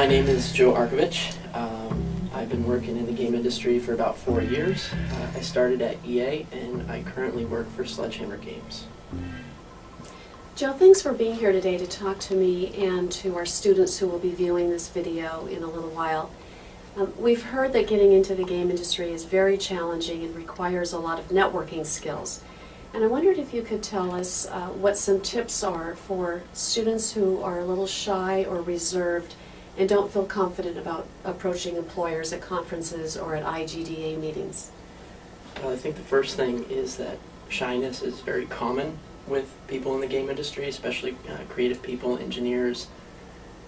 My name is Joe Arkovich. I've been working in the game industry for about 4 years. I started at EA and I currently work for Sledgehammer Games. Joe, thanks for being here today to talk to me and to our students who will be viewing this video in a little while. We've heard that getting into the game industry is very challenging and requires a lot of networking skills. And I wondered if you could tell us what some tips are for students who are a little shy or reserved and don't feel confident about approaching employers at conferences or at IGDA meetings. Well, I think the first thing is that shyness is very common with people in the game industry, especially creative people, engineers,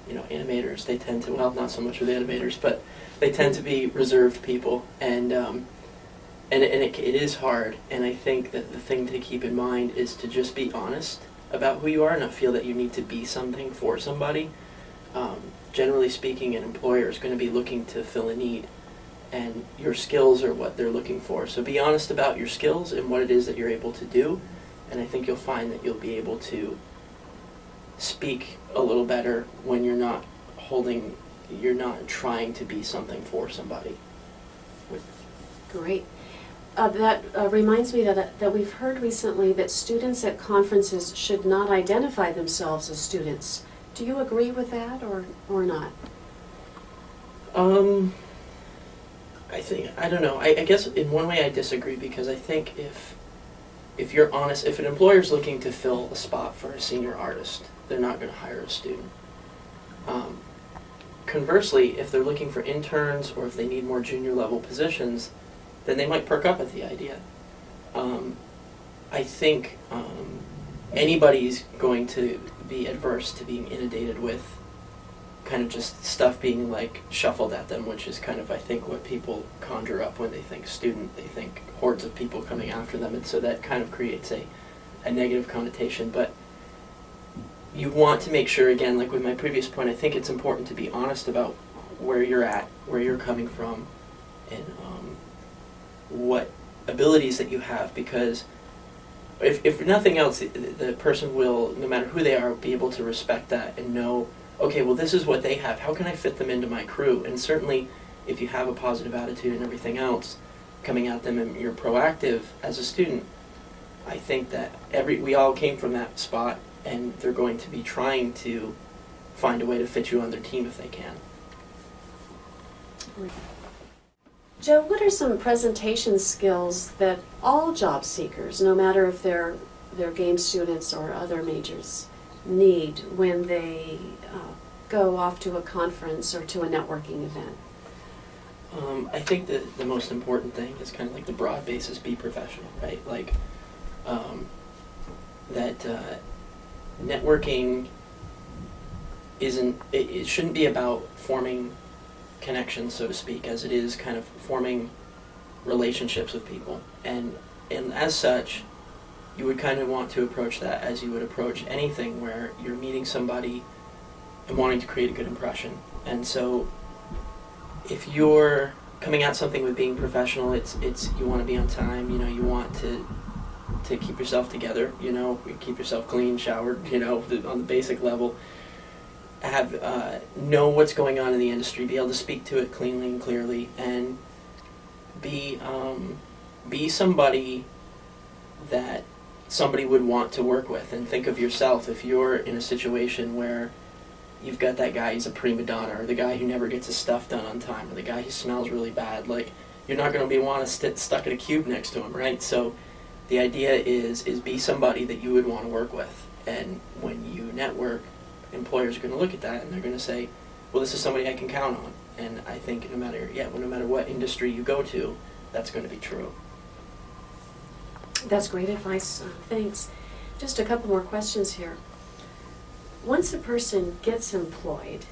animators. They tend to, well, not so much with animators, but they tend to be reserved people, and it is hard. And I think that the thing to keep in mind is to just be honest about who you are, not feel that you need to be something for somebody. Generally speaking, an employer is going to be looking to fill a need, and your skills are what they're looking for. So be honest about your skills and what it is that you're able to do, and I think you'll find that you'll be able to speak a little better when you're not trying to be something for somebody. Great. That reminds me that we've heard recently that students at conferences should not identify themselves as students. Do you agree with that or not? I don't know. I guess in one way I disagree, because I think if you're honest, if an employer's looking to fill a spot for a senior artist, they're not going to hire a student. Conversely, if they're looking for interns or if they need more junior level positions, then they might perk up at the idea. I think anybody's going to be adverse to being inundated with kind of just stuff being like shuffled at them, which is kind of, I think, what people conjure up when they think student. They think hordes of people coming after them, and so that kind of creates a negative connotation. But you want to make sure, again, like with my previous point, I think it's important to be honest about where you're at, where you're coming from, and what abilities that you have, because if nothing else, the person will, no matter who they are, be able to respect that and know, okay, well, this is what they have. How can I fit them into my crew? And certainly, if you have a positive attitude and everything else coming at them, and you're proactive as a student, I think that we all came from that spot, and they're going to be trying to find a way to fit you on their team if they can. Joe, what are some presentation skills that all job seekers, no matter if they're game students or other majors, need when they go off to a conference or to a networking event? I think that the most important thing is kind of like the broad basis, be professional, right? Like networking it shouldn't be about forming connections, so to speak, as it is kind of forming relationships with people. And as such, you would kind of want to approach that as you would approach anything where you're meeting somebody and wanting to create a good impression. And so if you're coming at something with being professional, it's you want to be on time, you want to keep yourself together, keep yourself clean, showered, on the basic level. Know what's going on in the industry, be able to speak to it cleanly and clearly, and be somebody that somebody would want to work with. And think of yourself, if you're in a situation where you've got that guy, he's a prima donna, or the guy who never gets his stuff done on time, or the guy who smells really bad, like, you're not going to want to stuck in a cube next to him, right? So the idea is be somebody that you would want to work with. And when you network, employers are going to look at that and they're going to say, well, this is somebody I can count on. And I think no matter what industry you go to, that's going to be true. That's great advice. Thanks. Just a couple more questions here. Once a person gets employed,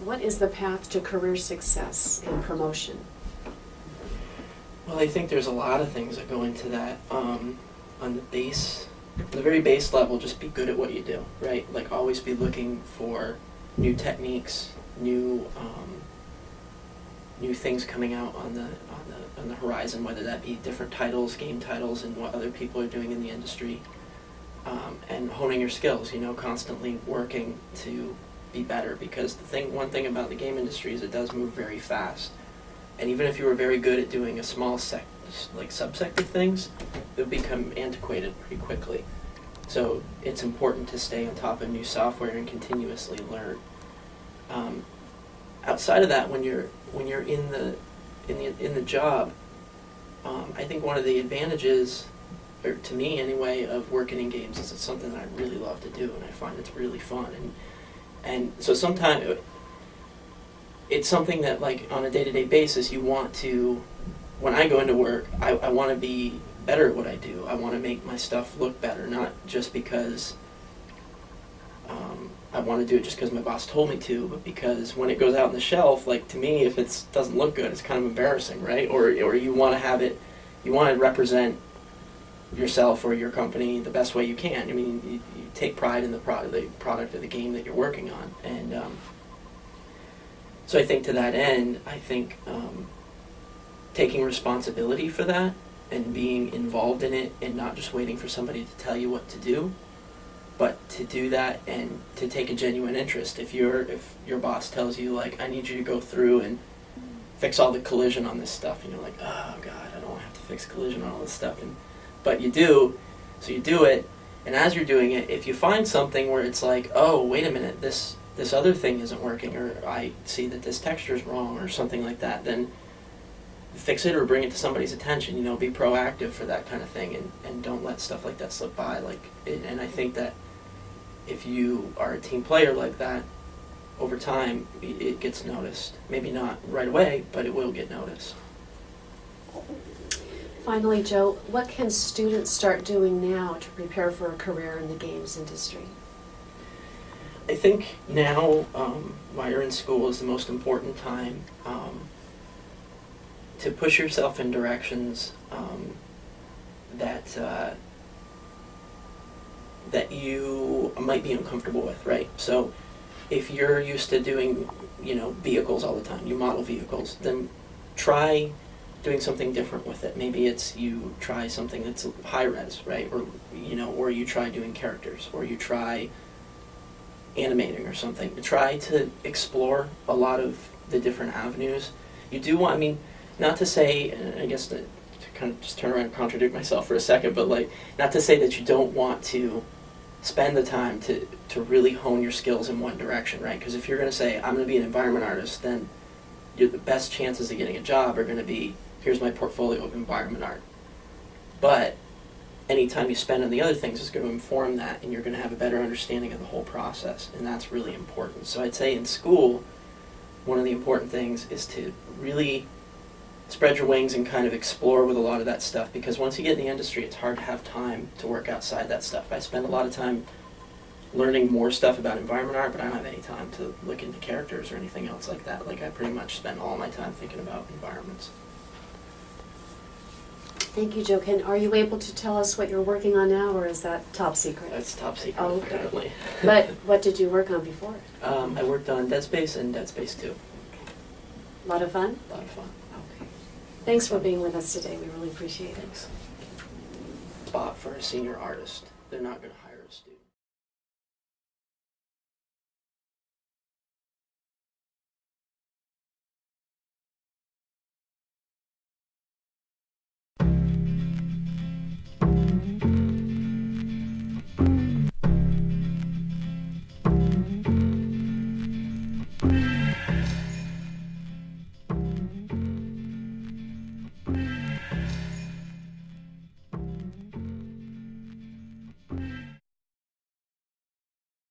what is the path to career success and promotion? Well, I think there's a lot of things that go into that. On the very base level, just be good at what you do, right? Like, always be looking for new techniques, new things coming out on the horizon, whether that be different titles, game titles, and what other people are doing in the industry. And honing your skills, constantly working to be better, because one thing about the game industry is it does move very fast. And even if you were very good at doing a small subsector things, they'll become antiquated pretty quickly. So it's important to stay on top of new software and continuously learn. Outside of that, when you're in the job, I think one of the advantages, or to me anyway, of working in games is it's something that I really love to do, and I find it's really fun. And so sometimes it's something that, like, on a day-to-day basis, you want to, when I go into work, I want to be better at what I do. I want to make my stuff look better, not just because I want to do it just because my boss told me to, but because when it goes out on the shelf, like, to me, if it doesn't look good, it's kind of embarrassing, right? Or you want to have it, you want to represent yourself or your company the best way you can. I mean, you take pride in the product of the game that you're working on. And so I think to that end, I think taking responsibility for that and being involved in it and not just waiting for somebody to tell you what to do, but to do that and to take a genuine interest. If your boss tells you, like, I need you to go through and fix all the collision on this stuff, and you're like, oh God, I don't want to have to fix collision on all this stuff, but you do, so you do it. And as you're doing it, if you find something where it's like, oh, wait a minute, this other thing isn't working, or I see that this texture is wrong, or something like that, then fix it or bring it to somebody's attention. Be proactive for that kind of thing, and don't let stuff like that slip by. And I think that if you are a team player like that, over time, it gets noticed. Maybe not right away, but it will get noticed. Finally, Joe, what can students start doing now to prepare for a career in the games industry? I think now, while you're in school, is the most important time to push yourself in directions that you might be uncomfortable with, right? So if you're used to doing, vehicles all the time, you model vehicles, then try doing something different with it. Maybe it's you try something that's high res, right? Or you try doing characters, or you try animating or something. Try to explore a lot of the different avenues. You do want, not to say, and I guess to kind of just turn around and contradict myself for a second, but not to say that you don't want to spend the time to really hone your skills in one direction, right? Because if you're going to say, I'm going to be an environment artist, then the best chances of getting a job are going to be, here's my portfolio of environment art. But any time you spend on the other things is going to inform that, and you're going to have a better understanding of the whole process, and that's really important. So I'd say in school, one of the important things is to really spread your wings and kind of explore with a lot of that stuff, because once you get in the industry, it's hard to have time to work outside that stuff. I spend a lot of time learning more stuff about environment art, but I don't have any time to look into characters or anything else like that. I pretty much spend all my time thinking about environments. Thank you, Joe. Are you able to tell us what you're working on now, or is that top secret? That's top secret, oh, okay. Apparently. But what did you work on before? I worked on Dead Space and Dead Space 2. A lot of fun? A lot of fun. Okay. Thanks for being with us today. We really appreciate it. Thanks. Spot for a senior artist. They're not going to